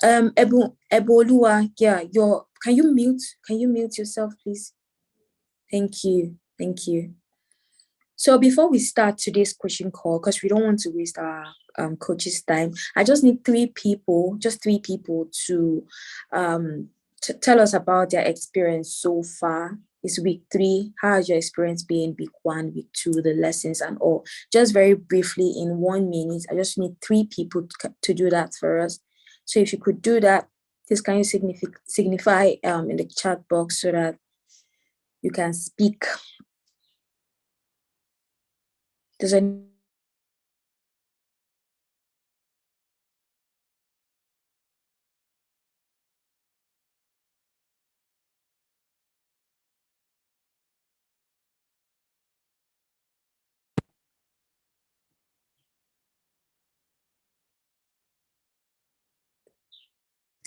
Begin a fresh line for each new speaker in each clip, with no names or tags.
Ebolua, yeah, can you mute yourself, please? Thank you. So before we start today's coaching call, because we don't want to waste our coach's time, I just need three people to tell us about their experience so far. It's week 3. How has your experience been? Week 1, week 2, the lessons and all. Just very briefly in 1 minute. I just need 3 people to do that for us. So if you could do that, please can you signify in the chat box so that you can speak. Does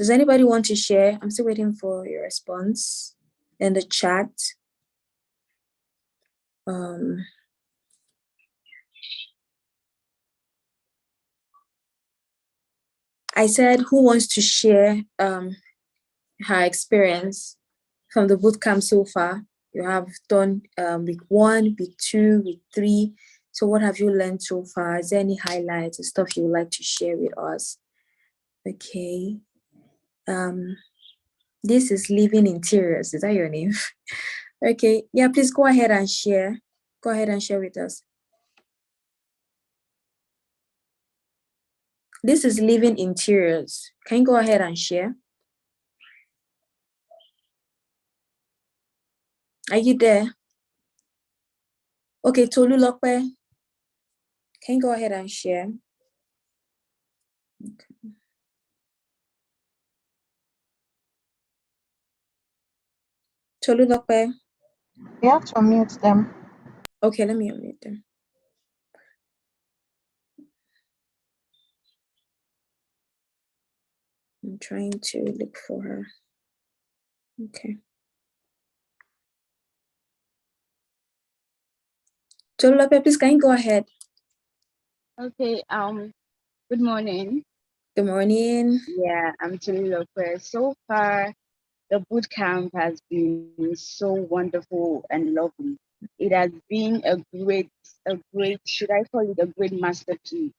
anybody want to share? I'm still waiting for your response in the chat. I said, who wants to share her experience from the bootcamp so far? You have done week 1, week 2, week 3. So what have you learned so far? Is there any highlights or stuff you would like to share with us? Okay. This is Living Interiors. Is that your name? Okay. Yeah, please go ahead and share. Go ahead and share with us. This is Living Interiors. Can you go ahead and share? Are you there? Okay, Tolulope, can you go ahead and share? Okay. Tolulope.
You have to unmute them.
Okay, let me unmute them. I'm trying to look for her. Okay. Tolulope, please can you go ahead?
Okay, good morning.
Good morning.
Yeah, I'm Tolulope. So far, the boot camp has been so wonderful and lovely. It has been a great, should I call it a great masterpiece?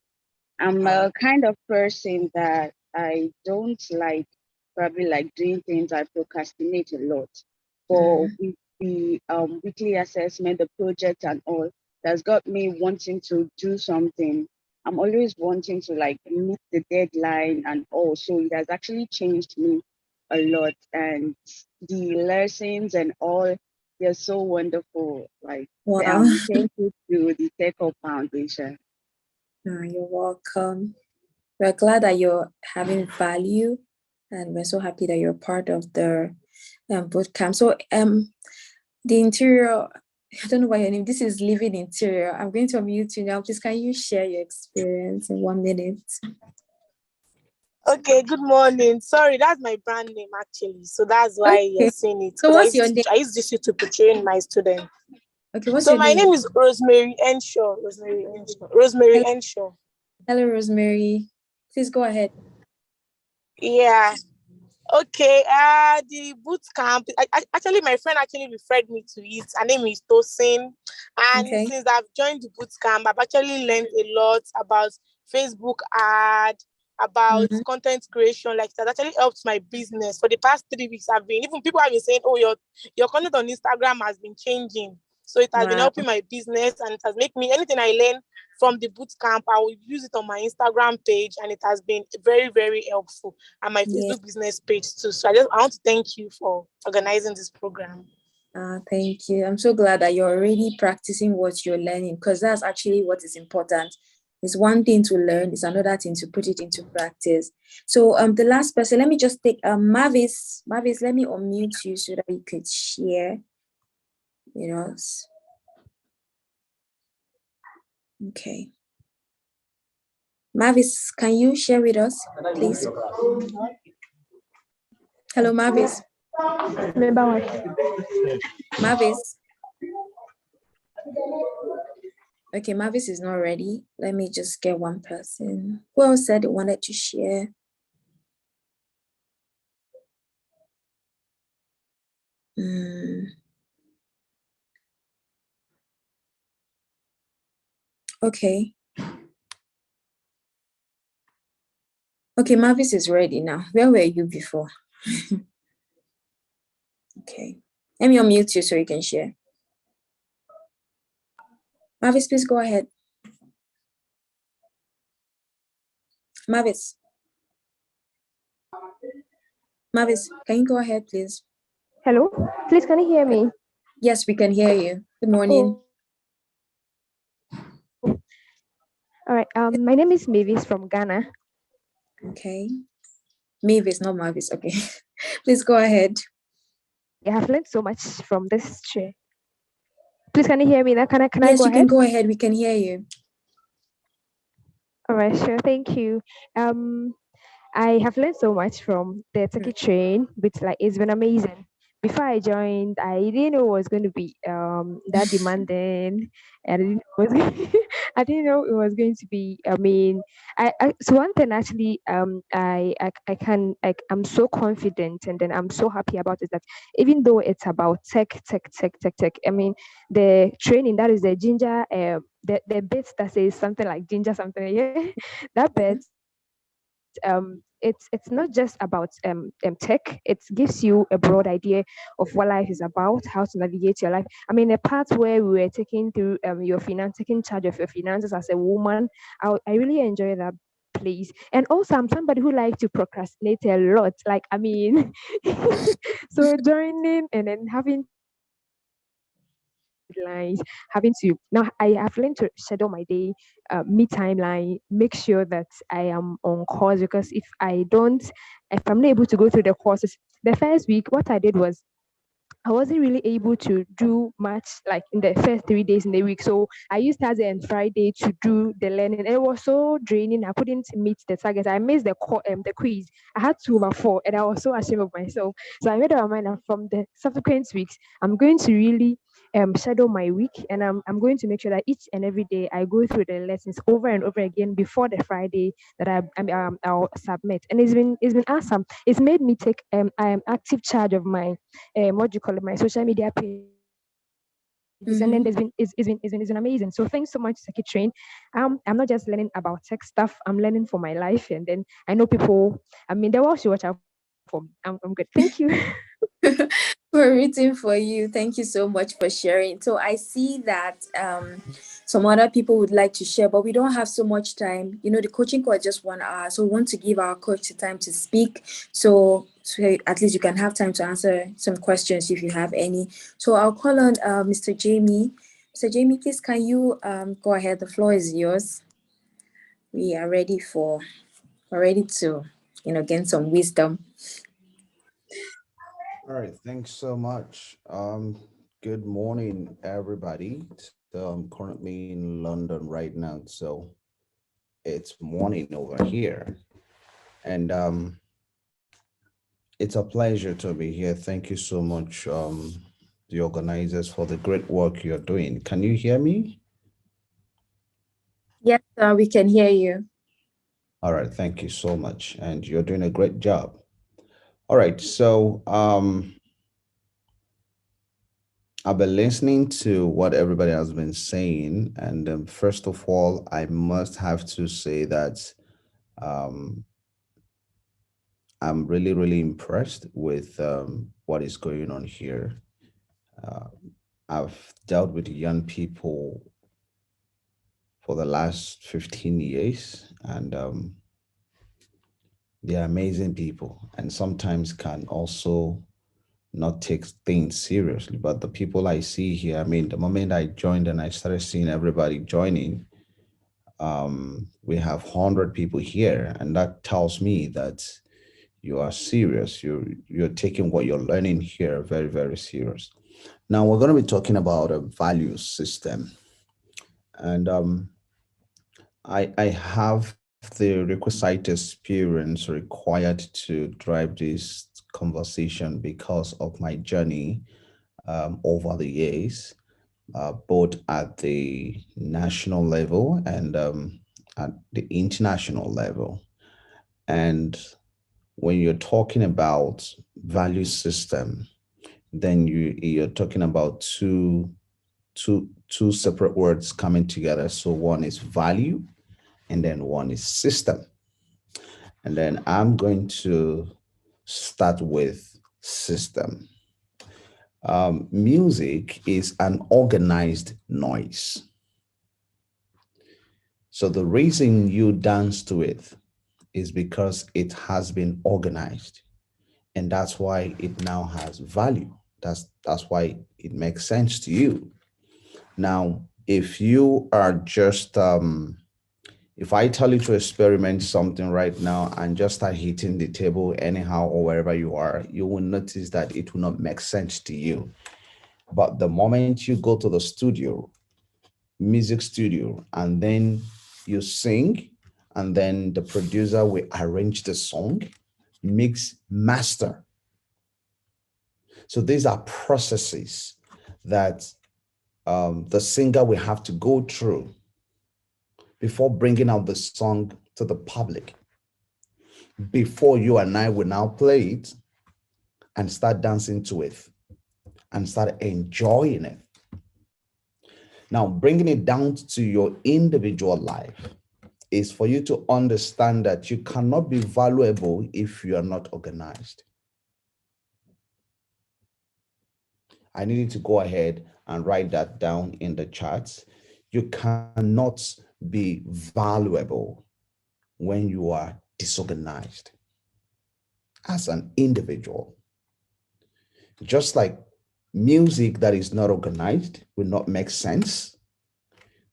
I'm a kind of person that I don't probably like doing things. I procrastinate a lot. But with the weekly assessment, the project and all, that's got me wanting to do something. I'm always wanting to meet the deadline and all. So it has actually changed me a lot. And the lessons and all, they're so wonderful.
Wow.
Thank you to the Techy Foundation.
You're welcome. We're glad that you're having value, and we're so happy that you're part of the bootcamp. So the interior, I don't know why your name. This is Living Interior. I'm going to unmute you now. Please, can you share your experience in 1 minute?
Okay, good morning. Sorry, that's my brand name actually. So that's why you're saying it.
So what's your name?
I use this to portray my students.
Okay, what's your name?
So my name is Rosemary Enshaw. Rosemary Enshaw.
Hello, Rosemary. Please go ahead.
Yeah. Okay. The boot camp. Actually, my friend actually referred me to it. Her name is Tosin, and since I've joined the boot camp, I've actually learned a lot about Facebook ad, about content creation. Like that actually helped my business. For the past 3 weeks, people have been saying, "Oh, your content on Instagram has been changing." So it has been helping my business, and it has made me anything I learn from the boot camp, I will use it on my Instagram page, and it has been very, very helpful, and my Facebook business page too. So I want to thank you for organizing this program.
Thank you. I'm so glad that you're already practicing what you're learning, because that's actually what is important. It's one thing to learn, it's another thing to put it into practice. So the last person, let me just take Mavis. Mavis, let me unmute you so that you could share with us. Okay. Mavis, can you share with us, please? Hello, Mavis. Mavis. Okay, Mavis is not ready. Let me just get one person. Who else said they wanted to share? Okay. Okay, Mavis is ready now. Where were you before? Okay. Let me unmute you so you can share. Mavis, please go ahead. Mavis. Mavis, can you go ahead, please?
Hello, please can you hear me?
Yes, we can hear you. Good morning.
All right. My name is Mavis from Ghana.
Okay. Mavis, not Mavis. Okay. Please go ahead.
I have learned so much from this chair. Please can you hear me? Now can I
Yes,
go
you
ahead?
can go ahead. We can hear you.
All right, sure. Thank you. I have learned so much from the Techy train, which it's been amazing. Before I joined, I didn't know it was going to be that demanding. I didn't I didn't know it was going to be. I mean, so one thing actually I'm so confident, and then I'm so happy about is that even though it's about tech. I mean, the training that is the ginger the bit that says something like ginger something, yeah, that bit it's not just about tech. It gives you a broad idea of what life is about, how to navigate your life. I mean, the part where we were taking through taking charge of your finances as a woman, I really enjoy that place. And also, I'm somebody who likes to procrastinate a lot. Like, I mean, so joining and then having deadlines, having to now I have learned to schedule my day, meet timeline, make sure that I am on course, because if I'm not able to go through the courses, the first week, what I did was I wasn't really able to do much like in the first 3 days in the week. So I used Thursday and Friday to do the learning. And it was so draining. I couldn't meet the target. I missed the quiz. I had 2 over 4, and I was so ashamed of myself. So I made up my mind that from the subsequent weeks, I'm going to really schedule my week, and I'm going to make sure that each and every day I go through the lessons over and over again before the Friday that I'll submit. And it's been awesome. It's made me take active charge of my what do you call it, my social media pages. And then it's been amazing. So thanks so much, Seki Train. I'm not just learning about tech stuff, I'm learning for my life. And then I know people, I mean, the world should watch out for me. I'm good. Thank you.
We're rooting for you. Thank you so much for sharing. So I see that some other people would like to share, but we don't have so much time. You know, the coaching call is just 1 hour, so we want to give our coach the time to speak. So at least you can have time to answer some questions if you have any. So I'll call on Mr. Jamie. Mr. Jamie, please can you go ahead? The floor is yours. We are ready to gain some wisdom.
All right, thanks so much. Good morning, everybody. So I'm currently in London right now, so it's morning over here, and it's a pleasure to be here. Thank you so much, the organizers, for the great work you're doing. Can you hear me?
Yes, we can hear you.
All right, thank you so much, and you're doing a great job. All right, so I've been listening to what everybody has been saying, and first of all, I must have to say that um, I'm really, really impressed with what is going on here. Uh, I've dealt with young people for the last 15 years, and they're amazing people, and sometimes can also not take things seriously. But the people I see here, I mean, the moment I joined and I started seeing everybody joining, we have 100 people here, and that tells me that you are serious. You're taking what you're learning here very, very serious. Now we're going to be talking about a value system, and I have the requisite experience required to drive this conversation because of my journey over the years, both at the national level and at the international level. And when you're talking about value system, then you're talking about two separate words coming together. So one is value and then one is system. And then I'm going to start with system. Music is an organized noise. So the reason you dance to it is because it has been organized. And that's why it now has value. That's why it makes sense to you. Now, if you are just if I tell you to experiment something right now and just start hitting the table anyhow or wherever you are, you will notice that it will not make sense to you. But the moment you go to the studio, music studio, and then you sing, and then the producer will arrange the song, mix, master. So these are processes that the singer will have to go through before bringing out the song to the public. Before you and I will now play it and start dancing to it and start enjoying it. Now, bringing it down to your individual life is for you to understand that you cannot be valuable if you are not organized. I need you to go ahead and write that down in the charts. You cannot be valuable when you are disorganized as an individual. Just like music that is not organized will not make sense,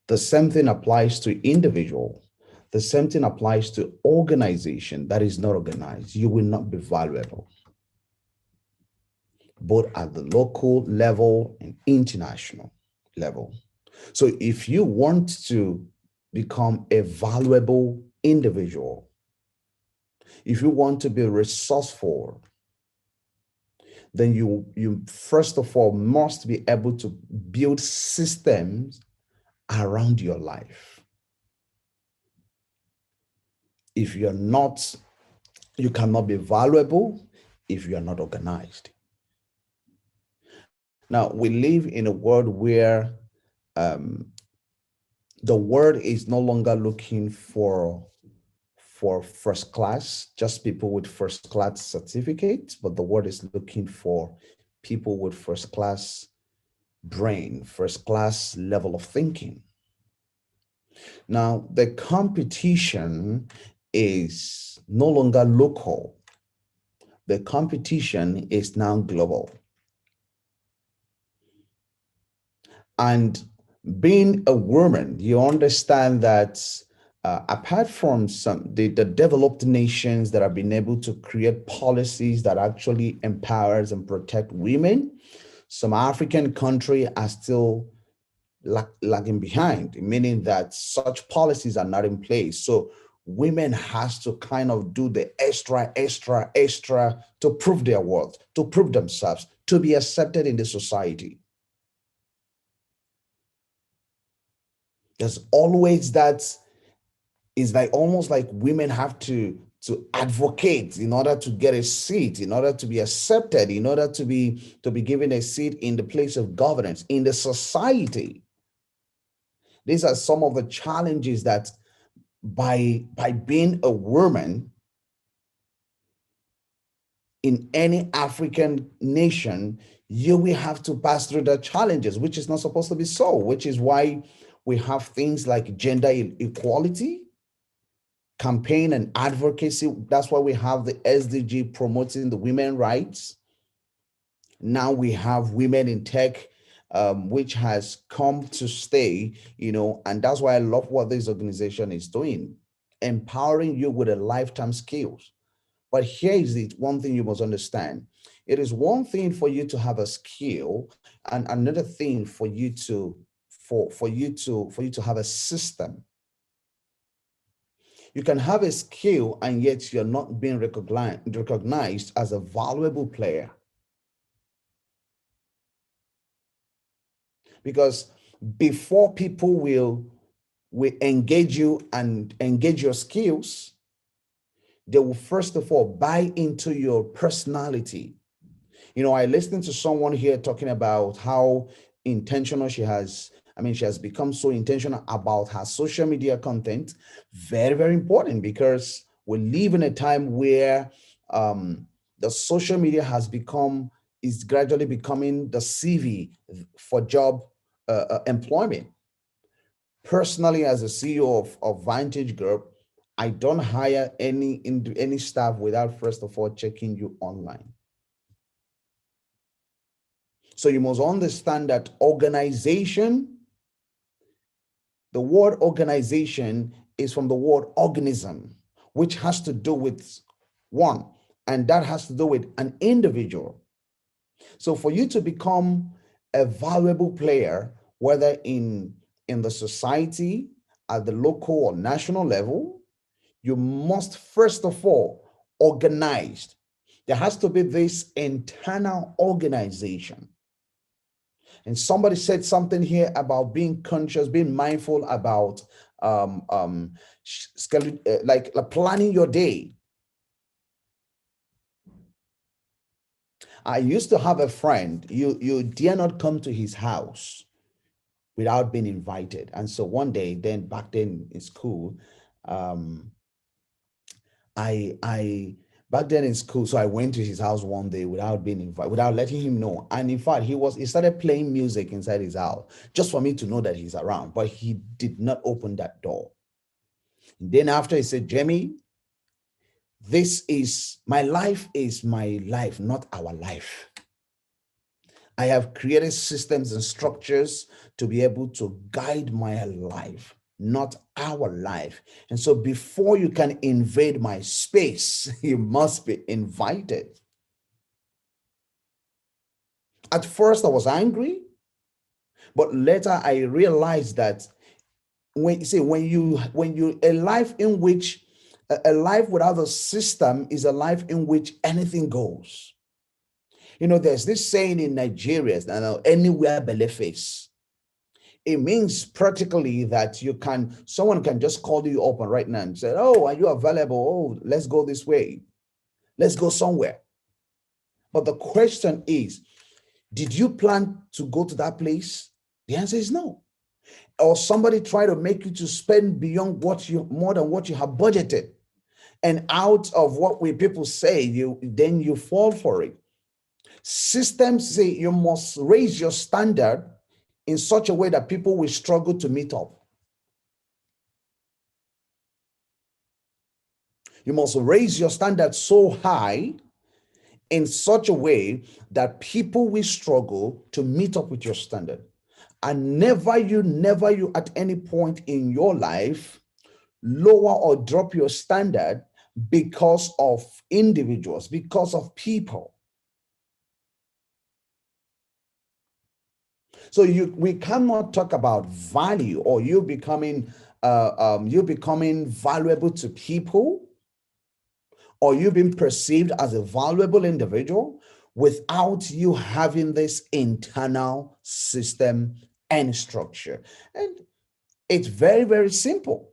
the same thing applies to individual. The same thing applies to organization that is not organized. You will not be valuable, both at the local level and international level. So if you want to become a valuable individual, if you want to be resourceful, then you first of all must be able to build systems around your life. If you're not, you cannot be valuable if you are not organized. Now, we live in a world where the world is no longer looking for first class, just people with first class certificates, but the world is looking for people with first class brain, first class level of thinking. Now, the competition is no longer local. The competition is now global. And being a woman, you understand that apart from the developed nations that have been able to create policies that actually empowers and protect women, some African countries are still lagging behind, meaning that such policies are not in place. So women has to kind of do the extra to prove their worth, to prove themselves, to be accepted in the society. There's always that. Is like almost like women have to advocate in order to get a seat, in order to be accepted, in order to be given a seat in the place of governance in the society. These are some of the challenges that by being a woman in any African nation, you will have to pass through the challenges, which is not supposed to be so, which is why we have things like gender equality, campaign and advocacy. That's why we have the SDG promoting the women rights. Now we have women in tech, which has come to stay, and that's why I love what this organization is doing, empowering you with a lifetime skills. But here is it, one thing you must understand. It is one thing for you to have a skill, and another thing for you to have a system. You can have a skill and yet you're not being recognized as a valuable player. Because before people will engage you and engage your skills, they will first of all buy into your personality. I listened to someone here talking about how intentional she has I mean, she has become so intentional about her social media content. Very, very important, because we live in a time where the social media is gradually becoming the CV for job employment. Personally, as a CEO of Vantage Group, I don't hire any staff without first of all checking you online. So you must understand that organization, the word organization is from the word organism, which has to do with one, and that has to do with an individual. So for you to become a valuable player, whether in the society, at the local or national level, you must first of all organize. There has to be this internal organization. And somebody said something here about being conscious, being mindful about like planning your day. I used to have a friend. You dare not come to his house without being invited. And so one day, back then in school, back then in school, so I went to his house one day without being invited, without letting him know. And in fact, he started playing music inside his house just for me to know that he's around, but he did not open that door. And then after, he said, Jamie, my life is my life, not our life. I have created systems and structures to be able to guide my life, not our life. And so before you can invade my space, you must be invited. At first, I was angry, but later I realized that a life without a system is a life in which anything goes. There's this saying in Nigeria, anywhere belly face. It means practically that someone can just call you up right now and say, oh, are you available? Oh, let's go this way. Let's go somewhere. But the question is, did you plan to go to that place? The answer is no. Or somebody try to make you to spend more than what you have budgeted. And out of what people say, then you fall for it. Systems say you must raise your standard in such a way that people will struggle to meet up. You must raise your standard so high in such a way that people will struggle to meet up with your standard. And never you at any point in your life lower or drop your standard because of individuals, because of people. So we cannot talk about value or you becoming valuable to people, or you being perceived as a valuable individual without you having this internal system and structure. And it's very, very simple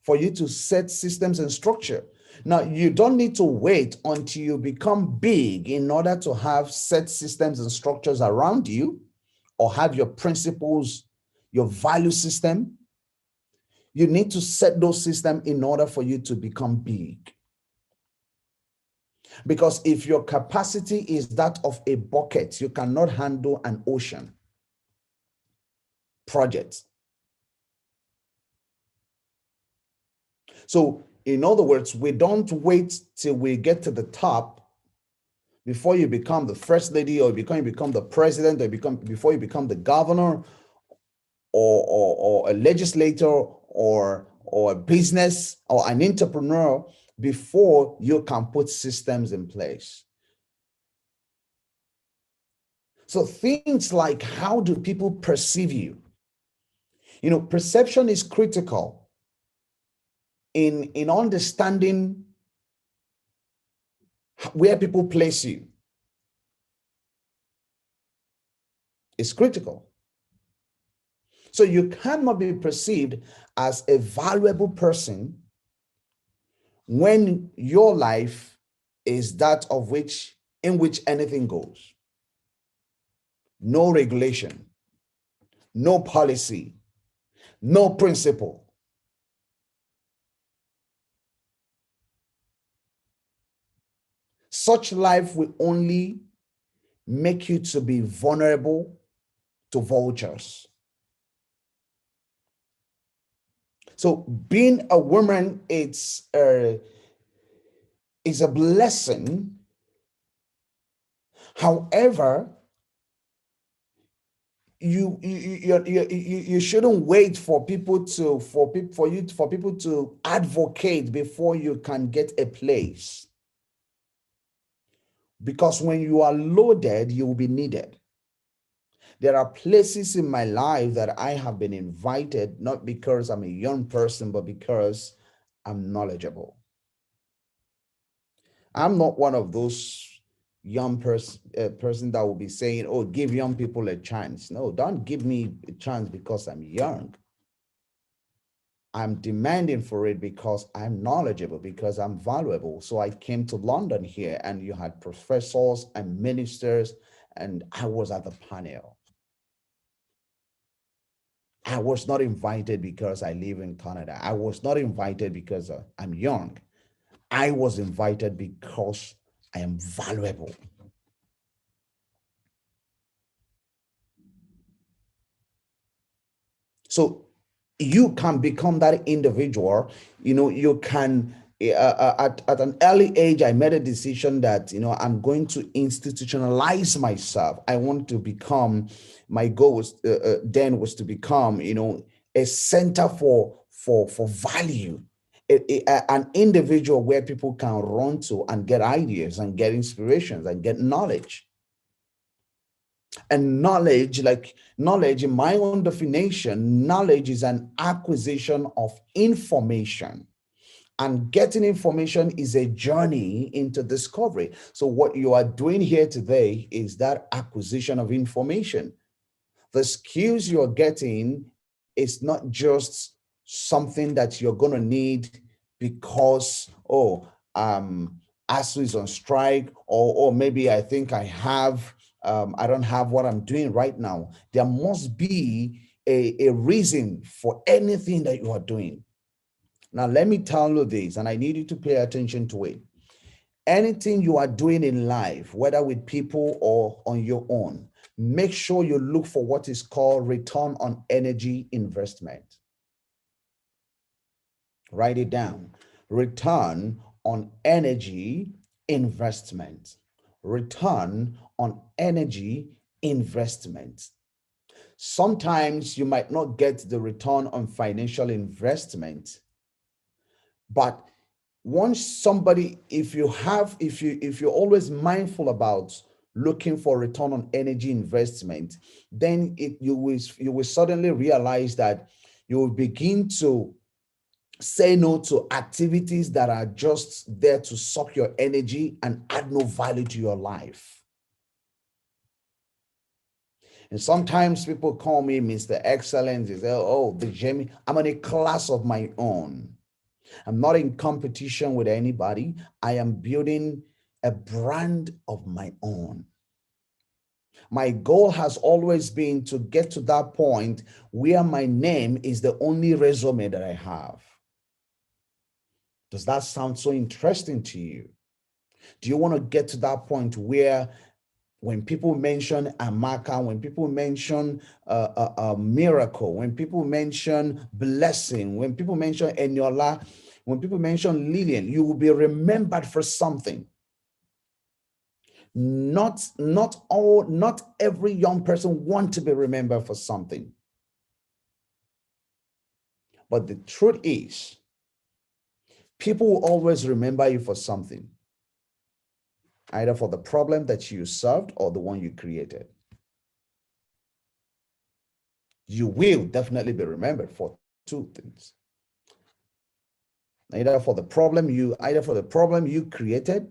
for you to set systems and structure. Now, you don't need to wait until you become big in order to have set systems and structures around you or have your principles, your value system. You need to set those systems in order for you to become big. Because if your capacity is that of a bucket, you cannot handle an ocean project. So, in other words, we don't wait till we get to the top before you become the first lady, or become the president, or before you become the governor, or a legislator, or a business, or an entrepreneur, before you can put systems in place. So things like, how do people perceive you? Perception is critical in understanding where people place you. It's critical. So you cannot be perceived as a valuable person when your life is that in which anything goes. No regulation, no policy, no principle. Such life will only make you to be vulnerable to vultures. So being a woman, is a blessing. However, you shouldn't wait for people to advocate before you can get a place. Because when you are loaded, you will be needed. There are places in my life that I have been invited, not because I'm a young person, but because I'm knowledgeable. I'm not one of those young person that will be saying, oh, give young people a chance. No, don't give me a chance because I'm young. I'm demanding for it because I'm knowledgeable, because I'm valuable. So I came to London here, and you had professors and ministers, and I was at the panel. I was not invited because I live in Canada. I was not invited because I'm young. I was invited because I am valuable. So you can become that individual. You can, at an early age, I made a decision that, I'm going to institutionalize myself. I want to become, my goal was then was to become, a center for value, an individual where people can run to and get ideas and get inspirations and get knowledge. And knowledge, in my own definition, knowledge is an acquisition of information. And getting information is a journey into discovery. So what you are doing here today is that acquisition of information. The skills you're getting is not just something that you're going to need because, ASU is on strike, or maybe I think I don't have what I'm doing right now. There must be a reason for anything that you are doing. Now, let me tell you this, and I need you to pay attention to it. Anything you are doing in life, whether with people or on your own, make sure you look for what is called return on energy investment. Write it down. Return on energy investment. Return on energy investment. Sometimes you might not get the return on financial investment, but once somebody, if you're always mindful about looking for return on energy investment, then you will suddenly realize that you will begin to say no to activities that are just there to suck your energy and add no value to your life. And sometimes people call me Mr. Excellence. They say, oh, the Jamie, I'm in a class of my own. I'm not in competition with anybody. I am building a brand of my own. My goal has always been to get to that point where my name is the only resume that I have. Does that sound so interesting to you? Do you want to get to that point where when people mention Amaka, when people mention a miracle, when people mention blessing, when people mention Eniola, when people mention Lillian, you will be remembered for something. Not every young person wants to be remembered for something. But the truth is, people will always remember you for something, either for the problem that you solved or the one you created. You will definitely be remembered for two things. Either for the problem you created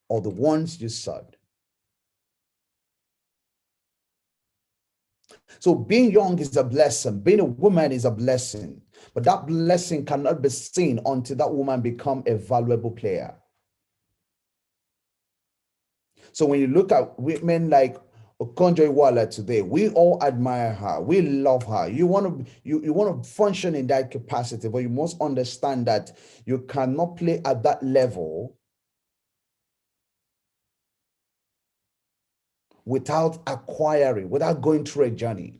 or the ones you solved. So being young is a blessing. Being a woman is a blessing. But that blessing cannot be seen until that woman becomes a valuable player. So when you look at women like, Okonjo Iweala today, we all admire her. We love her. You want to function in that capacity, but you must understand that you cannot play at that level without going through a journey.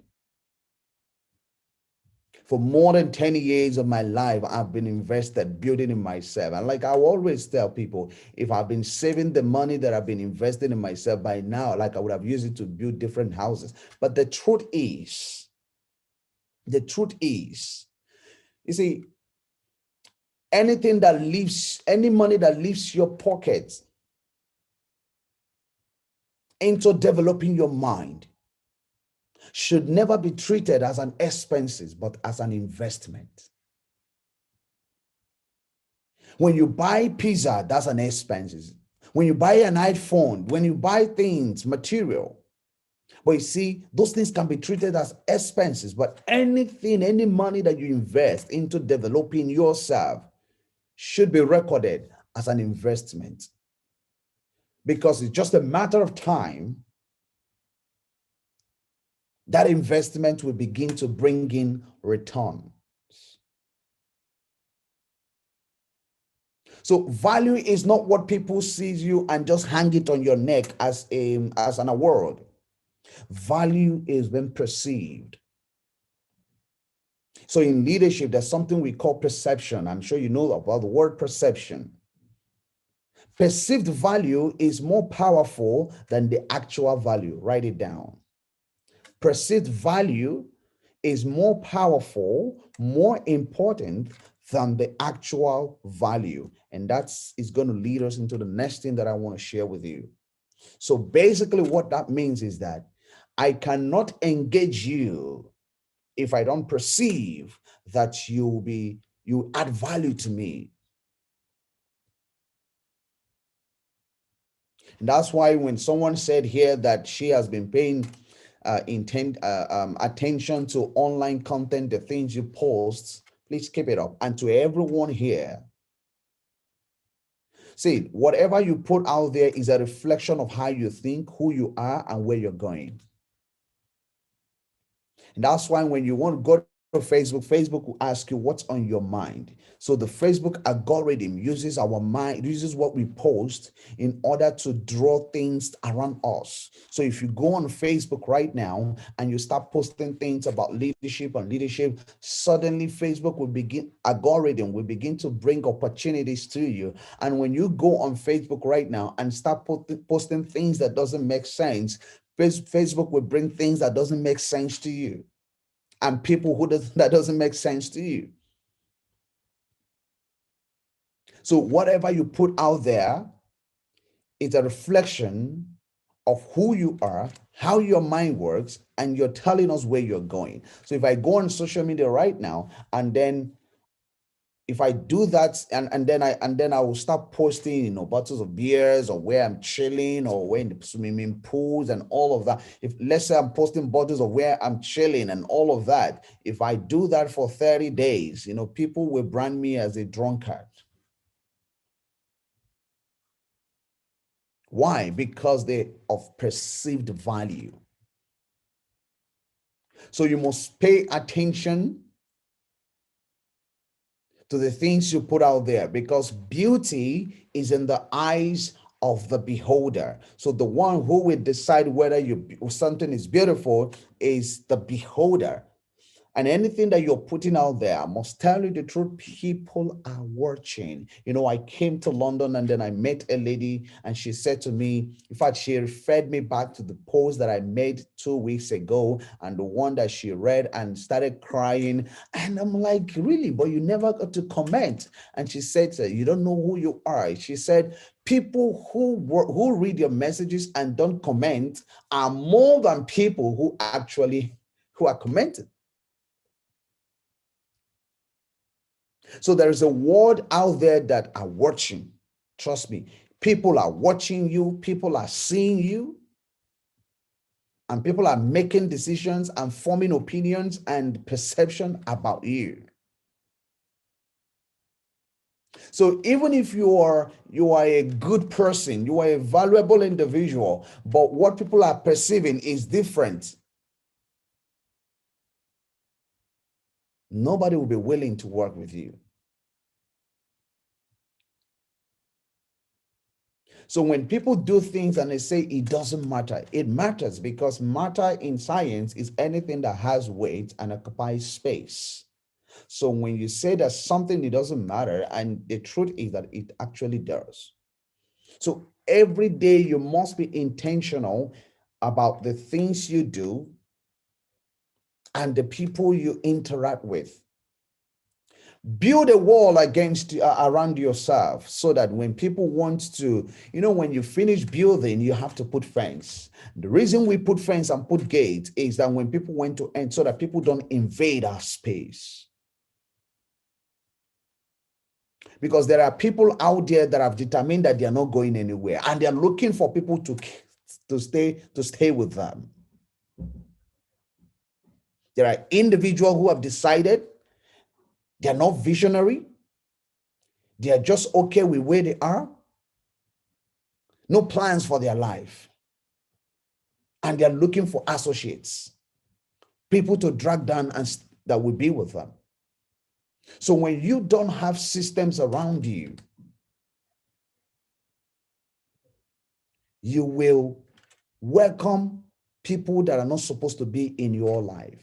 For more than 10 years of my life, I've been invested building in myself. And like I always tell people, if I've been saving the money that I've been investing in myself by now, like I would have used it to build different houses. But the truth is, you see, any money that leaves your pocket into developing your mind should never be treated as an expenses, but as an investment. When you buy pizza, that's an expenses. When you buy an iPhone, when you buy things, material. But you see, those things can be treated as expenses, but any money that you invest into developing yourself should be recorded as an investment. Because it's just a matter of time that investment will begin to bring in returns. So value is not what people see you and just hang it on your neck as an award. Value is when perceived. So in leadership, there's something we call perception. I'm sure you know about the word perception. Perceived value is more powerful than the actual value. Write it down. Perceived value is more powerful, more important than the actual value. And that is going to lead us into the next thing that I want to share with you. So basically what that means is that I cannot engage you if I don't perceive that you add value to me. And that's why when someone said here that she has been paying attention to online content, the things you post, please keep it up. And to everyone here, see, whatever you put out there is a reflection of how you think, who you are, and where you're going. And that's why when you want to go to Facebook will ask you what's on your mind. So the Facebook algorithm uses our mind, uses what we post in order to draw things around us. So if you go on Facebook right now and you start posting things about leadership, suddenly Facebook algorithm will begin to bring opportunities to you. And when you go on Facebook right now and start posting things that doesn't make sense, Facebook will bring things that doesn't make sense to you. And people that doesn't make sense to you. So whatever you put out there is a reflection of who you are, how your mind works, and you're telling us where you're going. So if I go on social media right now and then if I do that and then I will start posting, bottles of beers or where I'm chilling or where in the swimming pools and all of that. If let's say I'm posting bottles of where I'm chilling and all of that, if I do that for 30 days, people will brand me as a drunkard. Why? Because of perceived value. So you must pay attention to the things you put out there, because beauty is in the eyes of the beholder. So the one who will decide whether something is beautiful is the beholder. And anything that you're putting out there, I must tell you the truth, people are watching. I came to London and then I met a lady and she said to me, in fact, she referred me back to the post that I made 2 weeks ago and the one that she read and started crying. And I'm like, really? But you never got to comment. And she said, you don't know who you are. She said, people who read your messages and don't comment are more than people who are commenting. So there is a world out there that are watching. Trust me, people are watching you, people are seeing you, and people are making decisions and forming opinions and perception about you. So even if you are a good person, you are a valuable individual, but what people are perceiving is different, nobody will be willing to work with you. So when people do things and they say it doesn't matter, it matters, because matter in science is anything that has weight and occupies space. So when you say that something, it doesn't matter, and the truth is that it actually does. So every day you must be intentional about the things you do and the people you interact with. Build a wall against around yourself, so that when people want to, when you finish building, you have to put fence. The reason we put fence and put gates is that when people want to enter, so that people don't invade our space. Because there are people out there that have determined that they are not going anywhere, and they're looking for people to stay with them. There are individuals who have decided they're not visionary. They are just okay with where they are. No plans for their life. And they're looking for associates, people to drag down and that will be with them. So when you don't have systems around you, you will welcome people that are not supposed to be in your life.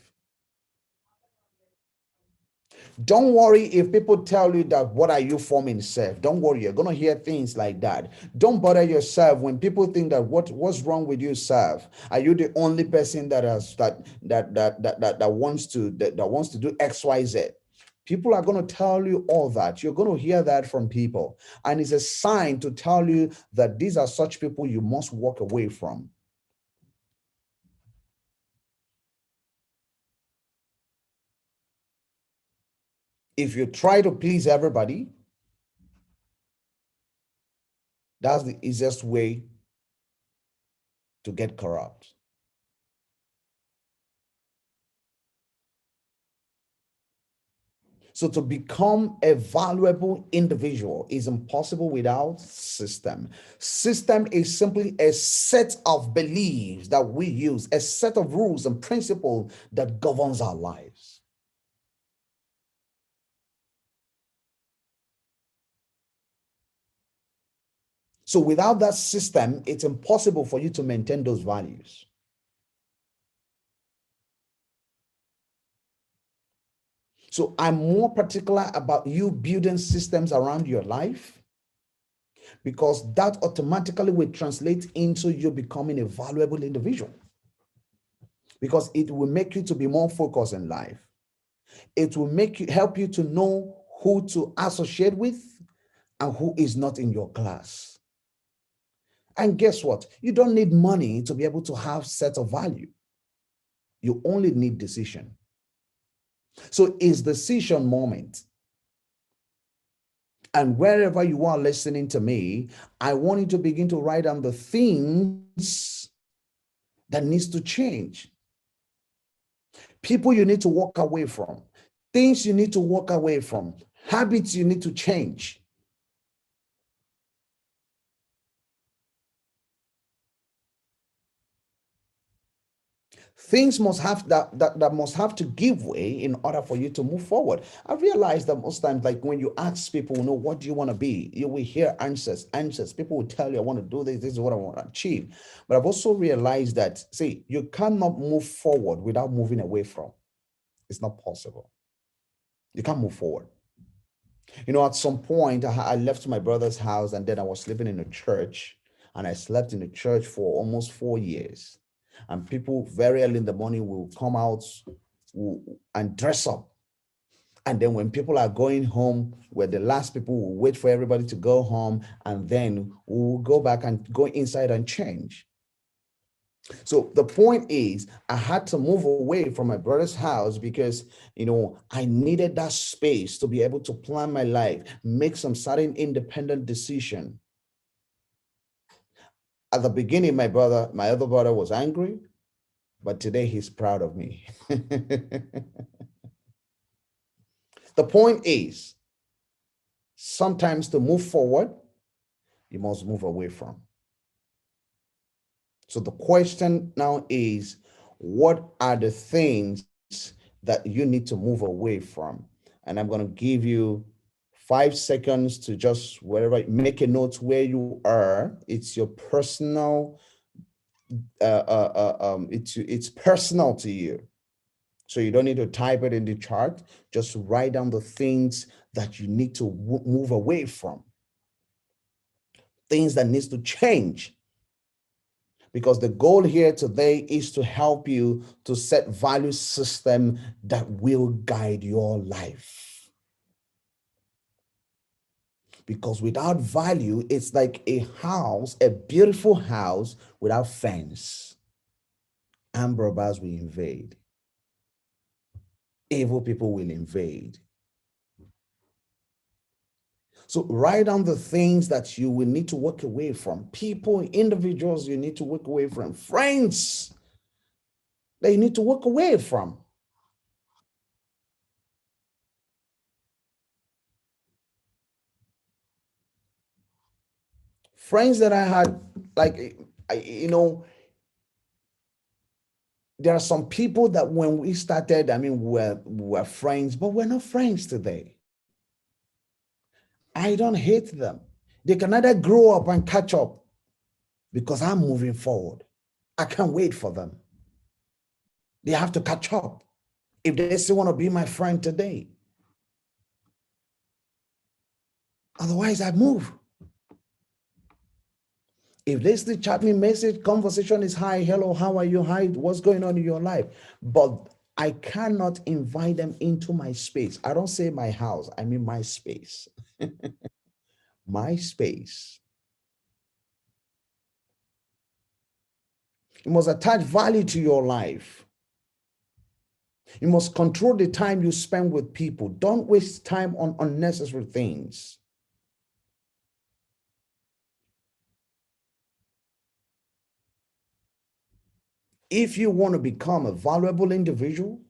Don't worry if people tell you that, what are you forming, self? Don't worry, you're going to hear things like that. Don't bother yourself when people think that, what's wrong with you, self? Are you the only person that wants to do XYZ? People are going to tell you all that. You're going to hear that from people. And it's a sign to tell you that these are such people you must walk away from. If you try to please everybody, that's the easiest way to get corrupt. So to become a valuable individual is impossible without system. System is simply a set of beliefs that we use, a set of rules and principles that governs our lives. So without that system, it's impossible for you to maintain those values. So I'm more particular about you building systems around your life, because that automatically will translate into you becoming a valuable individual, because it will make you to be more focused in life. It will help you to know who to associate with and who is not in your class. And guess what? You don't need money to be able to have set of value. You only need decision. So it's decision moment. And wherever you are listening to me, I want you to begin to write down the things that needs to change. People you need to walk away from. Things you need to walk away from. Habits you need to change. Things must have that must have to give way in order for you to move forward. I realize that most times, like when you ask people, what do you want to be? You will hear answers. People will tell you, I want to do this. This is what I want to achieve. But I've also realized that, see, you cannot move forward without moving away from. It's not possible. You can't move forward. At some point, I left my brother's house, and then I was living in a church, and I slept in the church for almost 4 years. And people very early in the morning will come out and dress up. And then when people are going home, we're the last people, will wait for everybody to go home, and then we'll go back and go inside and change. So the point is, I had to move away from my brother's house because, I needed that space to be able to plan my life, make some certain independent decision. At the beginning, my other brother was angry, but today he's proud of me. The point is, sometimes to move forward, you must move away from. So the question now is, what are the things that you need to move away from? And I'm going to give you 5 seconds to just wherever, make a note where you are. It's your personal, it's personal to you. So you don't need to type it in the chart. Just write down the things that you need to move away from, things that needs to change. Because the goal here today is to help you to set value system that will guide your life. Because without value, it's like a house, a beautiful house without fence. Armed robbers will invade. Evil people will invade. So write down the things that you will need to walk away from. People, individuals you need to walk away from. Friends that you need to walk away from. Friends that I had, like, there are some people that when we started, we're friends, but we're not friends today. I don't hate them. They can either grow up and catch up because I'm moving forward. I can't wait for them. They have to catch up if they still want to be my friend today. Otherwise, I move. If they still chat me message, conversation is hi, hello, how are you? Hi, what's going on in your life? But I cannot invite them into my space. I don't say my house, I mean my space. My space. You must attach value to your life. You must control the time you spend with people. Don't waste time on unnecessary things. If you want to become a valuable individual,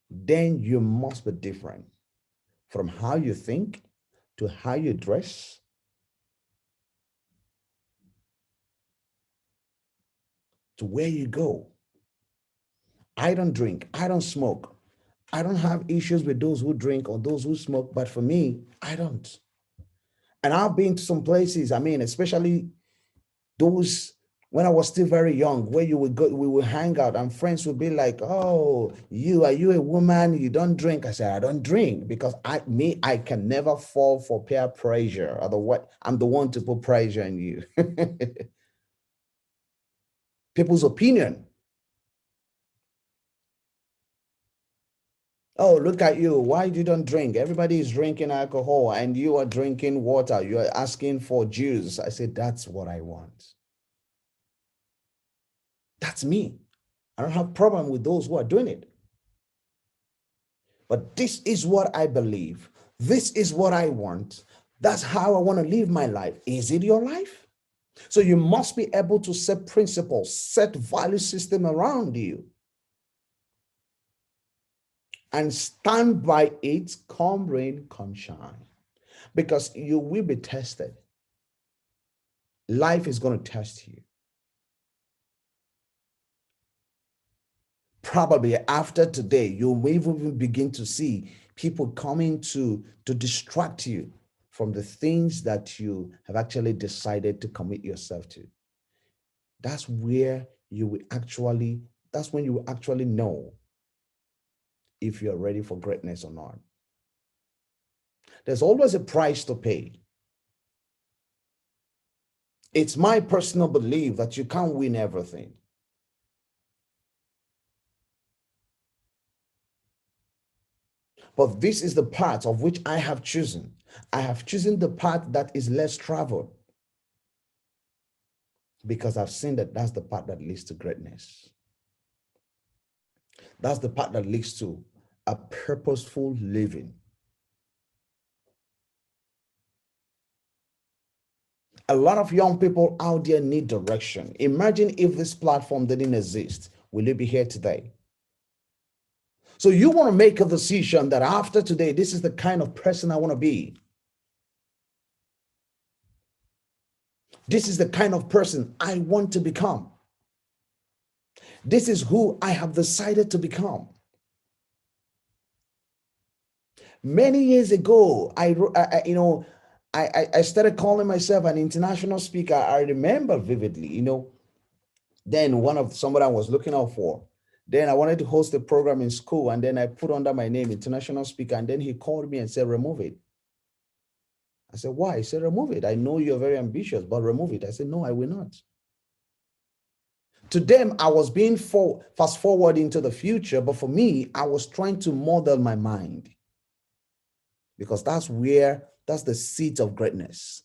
then you must be different from how you think to how you dress to where you go. I don't drink. I don't smoke. I don't have issues with those who drink or those who smoke, but for me, I don't. And I've been to some places, especially those when I was still very young, where you would go, we would hang out and friends would be like, oh, are you a woman? You don't drink. I said, I don't drink because I can never fall for peer pressure. Otherwise, I'm the one to put pressure on you. People's opinion. Oh, look at you. Why you don't drink? Everybody is drinking alcohol and you are drinking water. You are asking for juice. I said, that's what I want. That's me. I don't have a problem with those who are doing it. But this is what I believe. This is what I want. That's how I want to live my life. Is it your life? So you must be able to set principles, set value system around you, and stand by it, come rain, come shine, because you will be tested. Life is going to test you. Probably after today, you may even begin to see people coming to distract you from the things that you have actually decided to commit yourself to. That's where that's when you will actually know if you're ready for greatness or not. There's always a price to pay. It's my personal belief that you can't win everything. But this is the path of which I have chosen. I have chosen the path that is less traveled because I've seen that that's the path that leads to greatness. That's the path that leads to a purposeful living. A lot of young people out there need direction. Imagine if this platform didn't exist. Will you be here today? So you want to make a decision that after today, this is the kind of person I want to be. This is the kind of person I want to become. This is who I have decided to become. Many years ago, I started calling myself an international speaker. I remember vividly, then somebody I was looking out for. Then I wanted to host a program in school, and then I put under my name, international speaker, and then he called me and said, remove it. I said, why? He said, remove it. I know you're very ambitious, but remove it. I said, no, I will not. To them, I was being fast forward into the future, but for me, I was trying to model my mind, because that's the seat of greatness.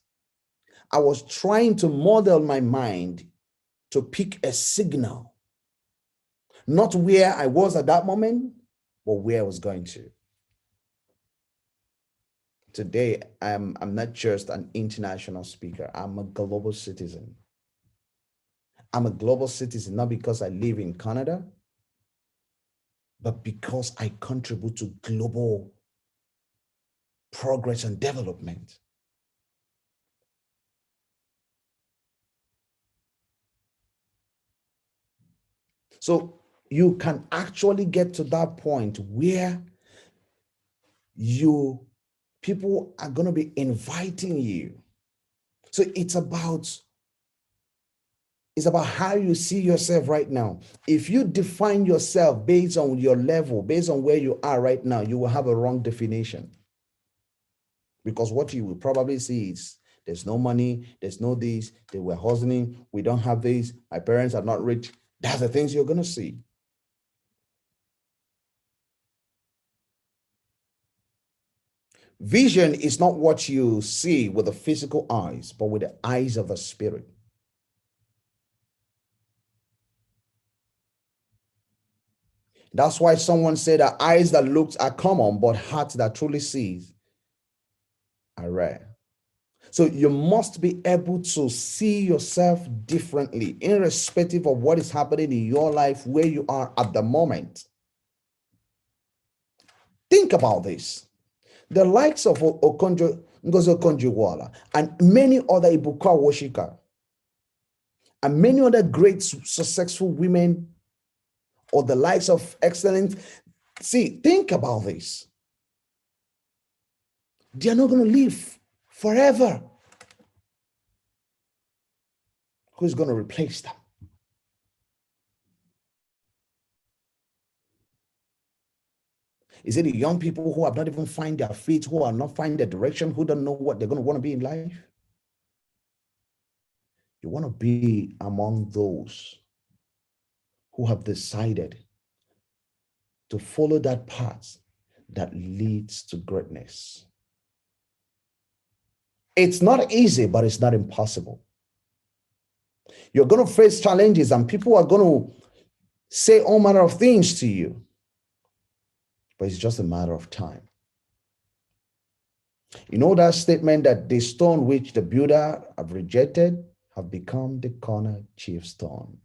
I was trying to model my mind to pick a signal, not where I was at that moment, but where I was going to. Today, I'm not just an international speaker. I'm a global citizen. I'm a global citizen, not because I live in Canada, but because I contribute to global progress and development. So you can actually get to that point where people are going to be inviting you. So it's about how you see yourself right now. If you define yourself based on your level, based on where you are right now, you will have a wrong definition. Because what you will probably see is there's no money, there's no this, they were hustling, we don't have this, my parents are not rich. That's the things you're going to see. Vision is not what you see with the physical eyes, but with the eyes of the spirit. That's why someone said that eyes that look are common, but hearts that truly sees are rare. So you must be able to see yourself differently, irrespective of what is happening in your life, where you are at the moment. Think about this. The likes of Ngozi Okonjo-Iweala and many other Ibuka Woshika and many other great successful women, or the likes of excellent. See, think about this. They are not going to live forever. Who's going to replace them? Is it the young people who have not even found their feet, who are not finding their direction, who don't know what they're going to want to be in life? You want to be among those who have decided to follow that path that leads to greatness. It's not easy, but it's not impossible. You're going to face challenges and people are going to say all manner of things to you, but it's just a matter of time. You know that statement that the stone which the builder have rejected have become the corner chief stone.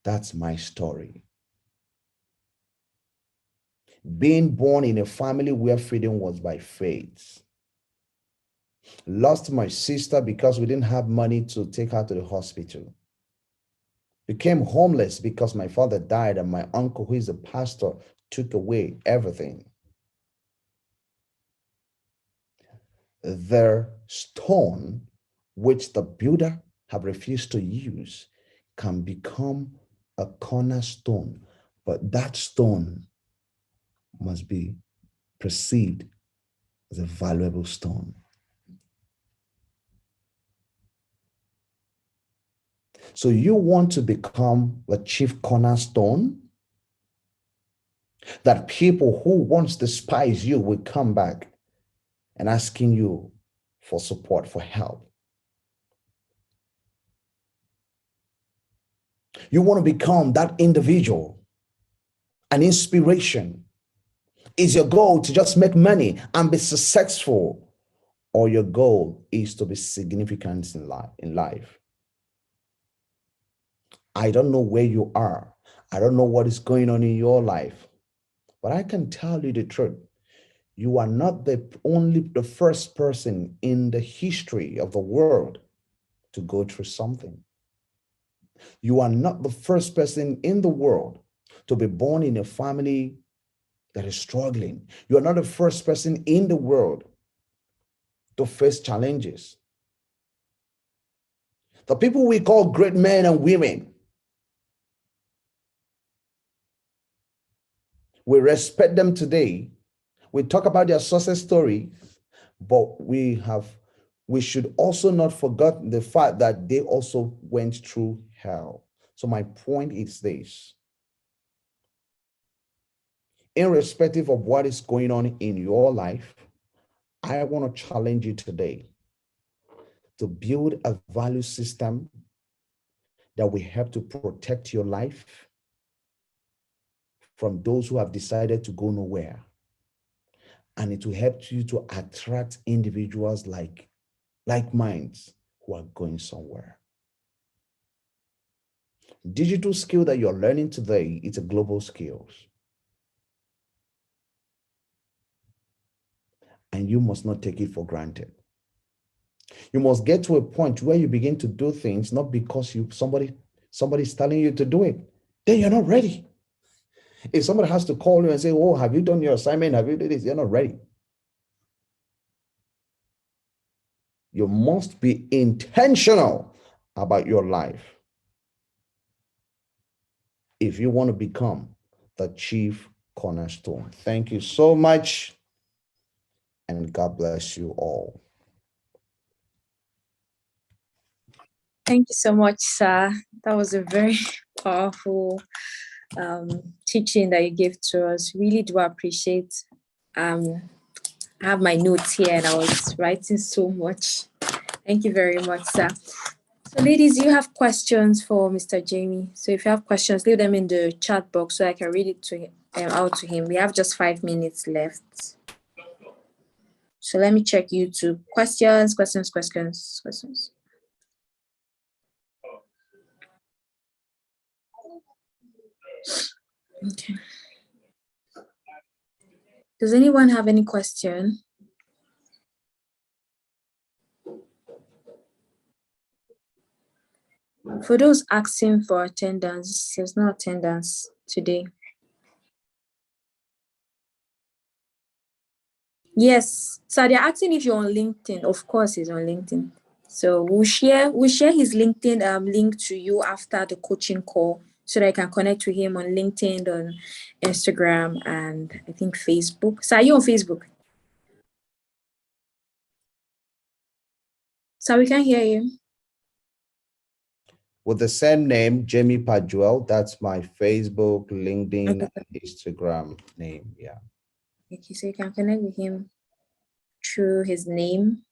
That's my story. Being born in a family where freedom was by faith. Lost my sister because we didn't have money to take her to the hospital. Became homeless because my father died and my uncle, who is a pastor, took away everything. The stone which the builder have refused to use can become a cornerstone, but that stone must be perceived as a valuable stone. So you want to become the chief cornerstone that people who once despise you will come back and asking you for support, for help. You want to become that individual, an inspiration. Is your goal to just make money and be successful, or your goal is to be significant in life? I don't know where you are. I don't know what is going on in your life, But I can tell you the truth. You are not the first person in the history of the world to go through something. You are not the first person in the world to be born in a family that is struggling. You are not the first person in the world to face challenges. The people we call great men and women, we respect them today. We talk about their success story, but we should also not forget the fact that they also went through hell. So my point is this: irrespective of what is going on in your life, I want to challenge you today to build a value system that will help to protect your life from those who have decided to go nowhere. And it will help you to attract individuals like minds who are going somewhere. Digital skill that you're learning today, it's a global skills. And you must not take it for granted. You must get to a point where you begin to do things not because somebody's telling you to do it. Then you're not ready. If somebody has to call you and say, "Oh, have you done your assignment? Have you done this?" You're not ready. You must be intentional about your life if you want to become the chief cornerstone. Thank you so much, and God bless you all.
Thank you so much, sir. That was a very powerful teaching that you gave to us. Really do appreciate. I have my notes here and I was writing so much. Thank you very much, sir. So ladies, you have questions for Mr. Jamie. So if you have questions, leave them in the chat box so I can read it to him, out to him. We have just 5 minutes left. So let me check YouTube. Questions. Okay. Does anyone have any question? For those asking for attendance, there's no attendance today. Yes, so they're asking if you're on LinkedIn. Of course, he's on LinkedIn. So we'll share his LinkedIn link to you after the coaching call, so that I can connect with him on LinkedIn, on Instagram, and I think Facebook. So are you on Facebook? So we can hear you.
With the same name, Jamie Pajoel, that's my Facebook, LinkedIn, and Instagram name. Yeah.
Okay, so you can connect with him through his name.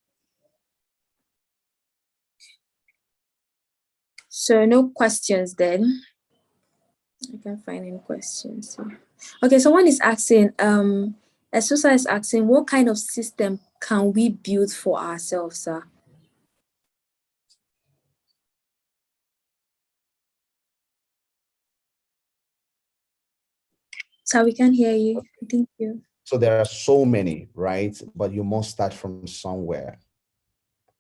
So no questions then. I can't find any questions here. Okay, so one is asking, Esusa is asking, what kind of system can we build for ourselves, sir? So we can hear you. Thank you.
So there are so many, right? But you must start from somewhere,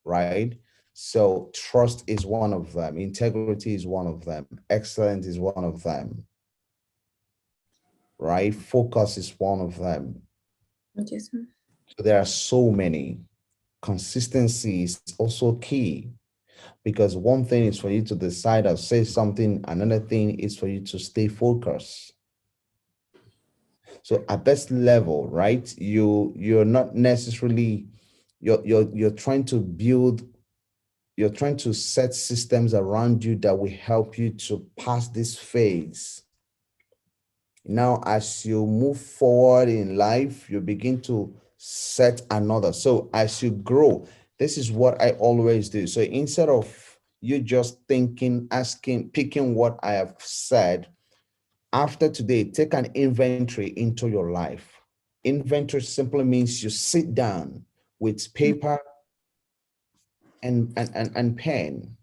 right? So trust is one of them. Integrity is one of them. Excellence is one of them, right? Focus is one of them.
Okay, sir.
So there are so many. Consistency is also key, because one thing is for you to decide or say something, another thing is for you to stay focused. So at this level, right, you're not necessarily, you're trying to build, you're trying to set systems around you that will help you to pass this phase. Now, as you move forward in life, you begin to set another. So as you grow, this is what I always do. So instead of you just thinking, asking, picking what I have said, after today, take an inventory into your life. Inventory simply means you sit down with paper and pen,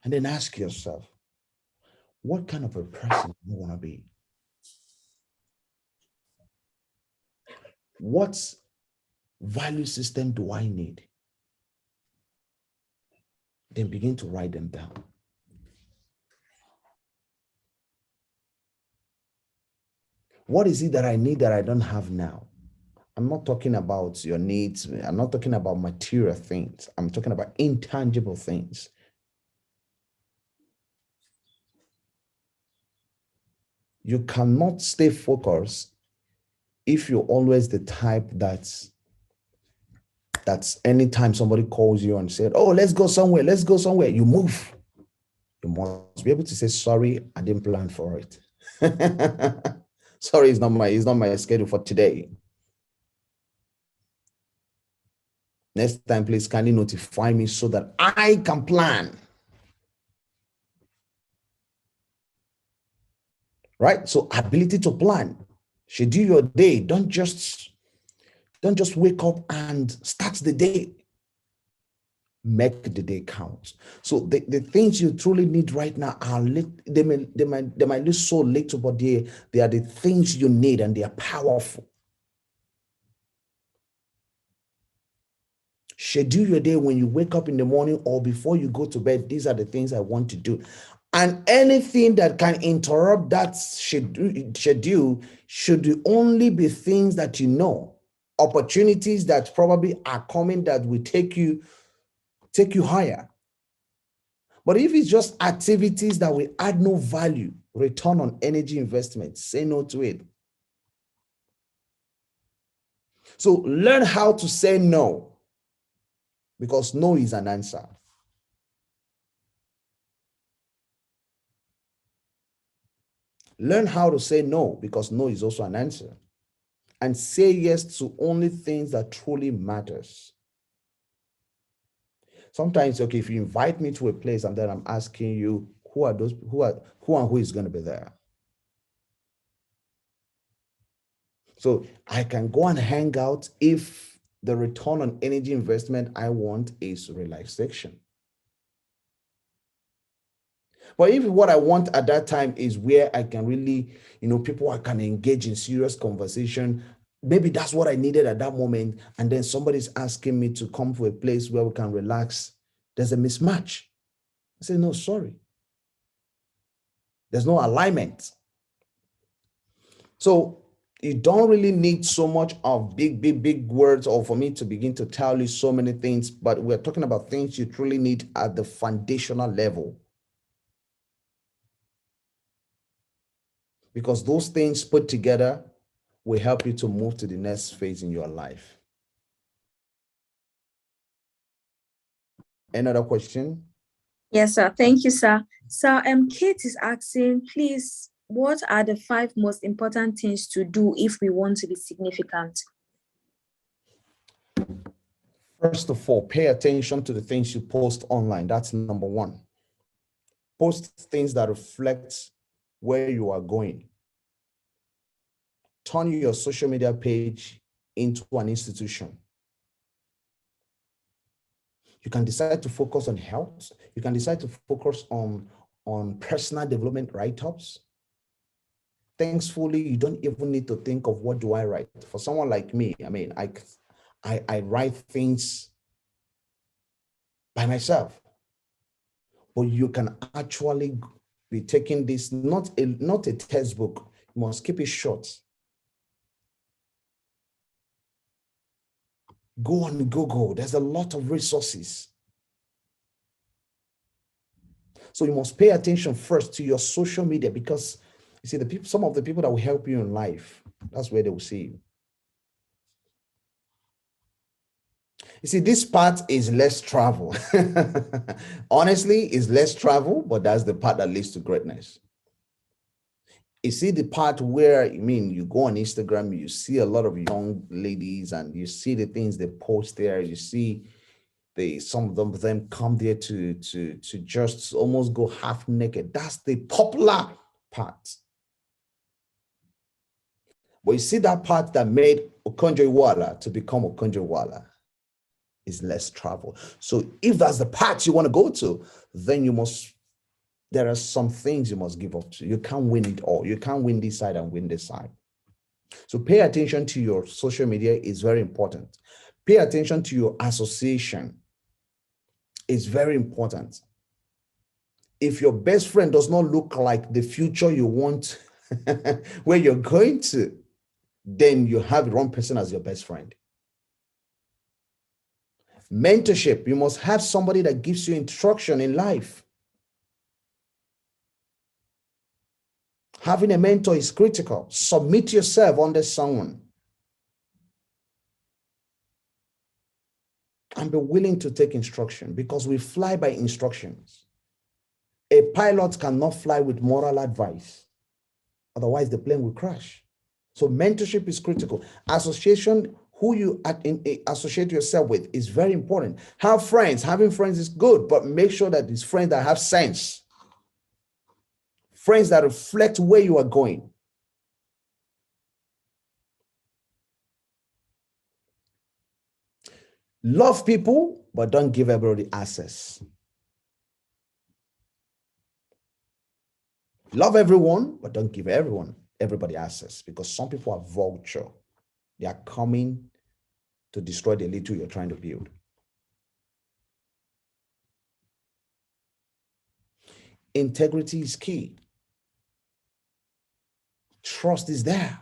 and then ask yourself, what kind of a person do you want to be? What value system do I need? Then begin to write them down. What is it that I need that I don't have now? I'm not talking about your needs. I'm not talking about material things. I'm talking about intangible things. You cannot stay focused if you're always the type that's anytime somebody calls you and said, oh, let's go somewhere, you move. You must be able to say, sorry, I didn't plan for it. Sorry, it's not my schedule for today. Next time, please kindly notify me so that I can plan. Right? So ability to plan. Schedule your day. Don't just wake up and start the day. Make the day count. So the things you truly need right now are they might look so little, but they are the things you need, and they are powerful. Schedule your day when you wake up in the morning or before you go to bed. These are the things I want to do. And anything that can interrupt that schedule should only be things that you know, opportunities that probably are coming that will take you higher. But if it's just activities that will add no value, return on energy investment, say no to it. So learn how to say no, because no is an answer. Learn how to say no, because no is also an answer. And say yes to only things that truly matters. Sometimes, okay, if you invite me to a place and then I'm asking you, who is going to be there? So I can go and hang out if the return on energy investment I want is relaxation. But if what I want at that time is where I can really, people I can engage in serious conversation, maybe that's what I needed at that moment, and then somebody's asking me to come to a place where we can relax, there's a mismatch. I say, no, sorry. There's no alignment. So you don't really need so much of big words, or for me to begin to tell you so many things, but we're talking about things you truly need at the foundational level. Because those things put together will help you to move to the next phase in your life. Another question?
Yes, sir. Thank you, sir. So, Kate is asking, please, what are the 5 most important things to do if we want to be significant?
First of all, pay attention to the things you post online. That's number 1. Post things that reflect where you are going. Turn your social media page into an institution. You can decide to focus on health. You can decide to focus on personal development write-ups. Thankfully, you don't even need to think of what do I write. For someone like me, I write things by myself. But you can actually be taking this, not a textbook. You must keep it short. Go on Google. There's a lot of resources. So you must pay attention first to your social media, because you see, some of the people that will help you in life, that's where they will see you. You see, this part is less travel. Honestly, it's less travel, but that's the part that leads to greatness. You see the part where, you go on Instagram, you see a lot of young ladies and you see the things they post there. You see some of them come there to just almost go half naked. That's the popular part. But you see that part that made Okonjo-Iweala to become Okonjo-Iweala is less travel. So if that's the part you want to go to, then there are some things you must give up to. You can't win it all. You can't win this side and win this side. So pay attention to your social media is very important. Pay attention to your association. It's very important. If your best friend does not look like the future you want, where you're going to, then you have the wrong person as your best friend. Mentorship, you must have somebody that gives you instruction in life. Having a mentor is critical. Submit yourself under someone. And be willing to take instruction, because we fly by instructions. A pilot cannot fly with moral advice. Otherwise, the plane will crash. So mentorship is critical. Association, who you associate yourself with, is very important. Have friends. Having friends is good, but make sure that it's friends that have sense. Friends that reflect where you are going. Love people, but don't give everybody access. Love everyone, but don't give everybody access, because some people are vulture. They are coming to destroy the little you're trying to build. Integrity is key. Trust is there.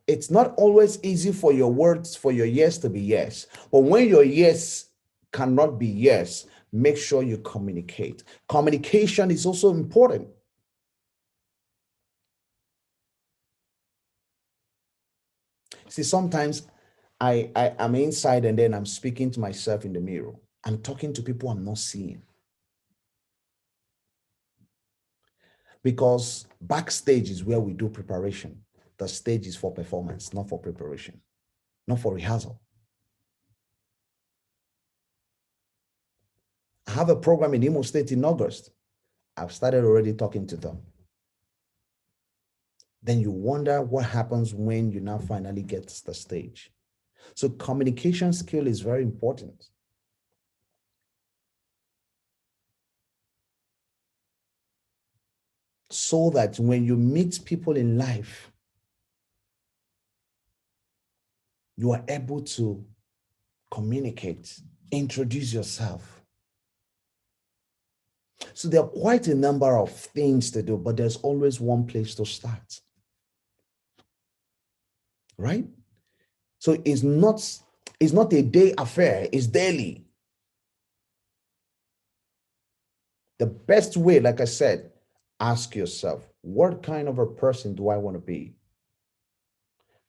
It's not always easy for your words, for your yes to be yes. But when your yes cannot be yes, make sure you communicate. Communication is also important. See, sometimes I'm inside and then I'm speaking to myself in the mirror. I'm talking to people I'm not seeing. Because backstage is where we do preparation. The stage is for performance, not for preparation, not for rehearsal. I have a program in Imo State in August. I've started already talking to them. Then you wonder what happens when you now finally get to the stage. So communication skill is very important. So that when you meet people in life, you are able to communicate, introduce yourself. So there are quite a number of things to do, but there's always one place to start. Right? So it's not a day affair, it's daily. The best way, like I said, ask yourself, what kind of a person do I want to be?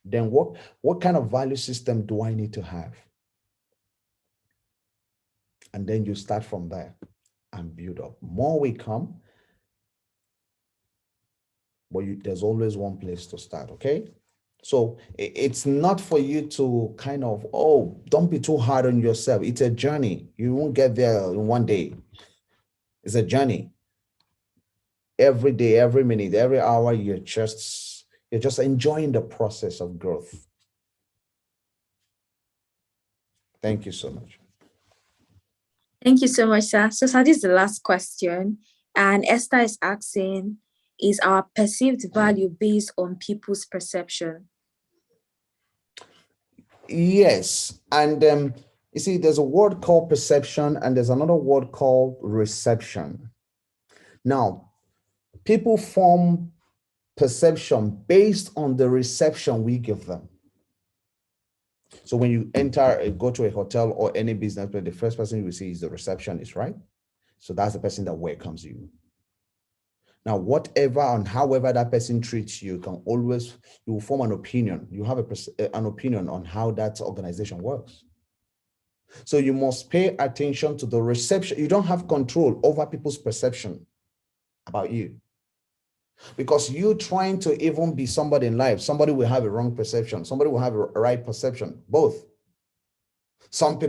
Then what kind of value system do I need to have? And then you start from there and build up. More will come, but there's always one place to start, okay? So it's not for you to kind of, don't be too hard on yourself. It's a journey. You won't get there in one day. It's a journey. Every day, every minute, every hour, you're just enjoying the process of growth. Thank you so much.
Thank you so much, sir. So, sir, this is the last question. And Esther is asking, is our perceived value based on people's perception?
Yes. And you see, there's a word called perception and there's another word called reception. Now, people form perception based on the reception we give them. So when you go to a hotel or any business, the first person you will see is the receptionist, right? So that's the person that welcomes you. Now, whatever and however that person treats you, you will form an opinion. You have an opinion on how that organization works. So you must pay attention to the reception. You don't have control over people's perception about you. Because you trying to even be somebody in life, somebody will have a wrong perception. Somebody will have a right perception, both. Some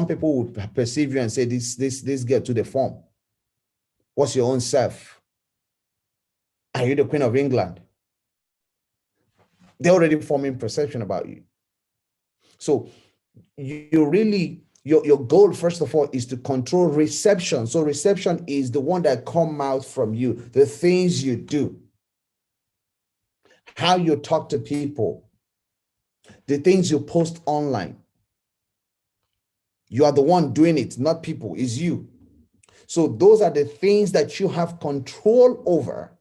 people will perceive you and say, this girl to the form. What's your own self? Are you the Queen of England? They're already forming perception about you. So you really, your goal, first of all, is to control reception. So reception is the one that come out from you, the things you do. how you talk to people, the things you post online. You are the one doing it, not people, it's you. So those are the things that you have control over.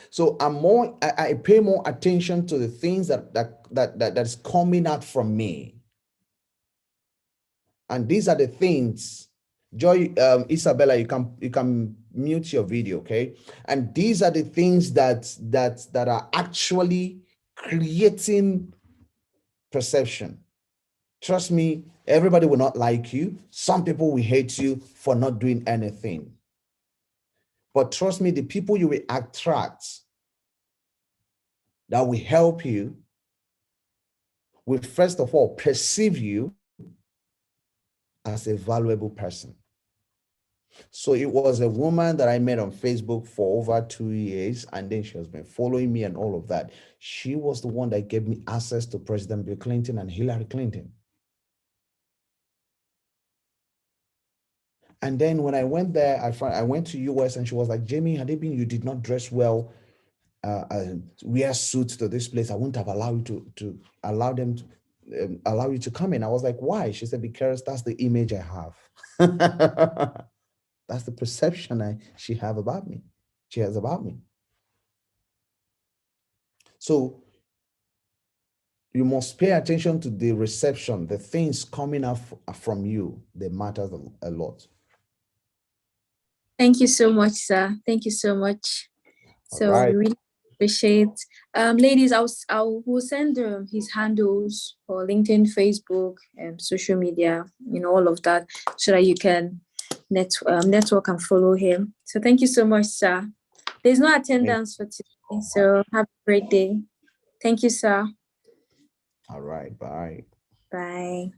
So I pay more attention to the things that's coming out from me. And these are the things, Joy, Isabella, you can mute your video, okay? And these are the things that are actually creating perception. Trust me, everybody will not like you. Some people will hate you for not doing anything. But trust me, the people you will attract that will help you will first of all perceive you as a valuable person. So it was a woman that I met on Facebook for over 2 years, and then she has been following me and all of that. She was the one that gave me access to President Bill Clinton and Hillary Clinton. And then when I went there, I went to US, and she was like, Jamie, had it been you did not dress well, wear suits to this place, I wouldn't have allowed you to allow them to allow you to come in. I was like, why? She said, because that's the image I have. That's the perception she has about me. So you must pay attention to the reception, the things coming up from you. They matter a lot.
Thank you so much, sir. Thank you so much. So
right.
we really appreciate. Ladies, I will send his handles for LinkedIn, Facebook, and social media, all of that, so that you can network and follow him. So thank you so much, sir. There's no attendance for today, so have a great day. Thank you, sir.
All right. Bye.
Bye.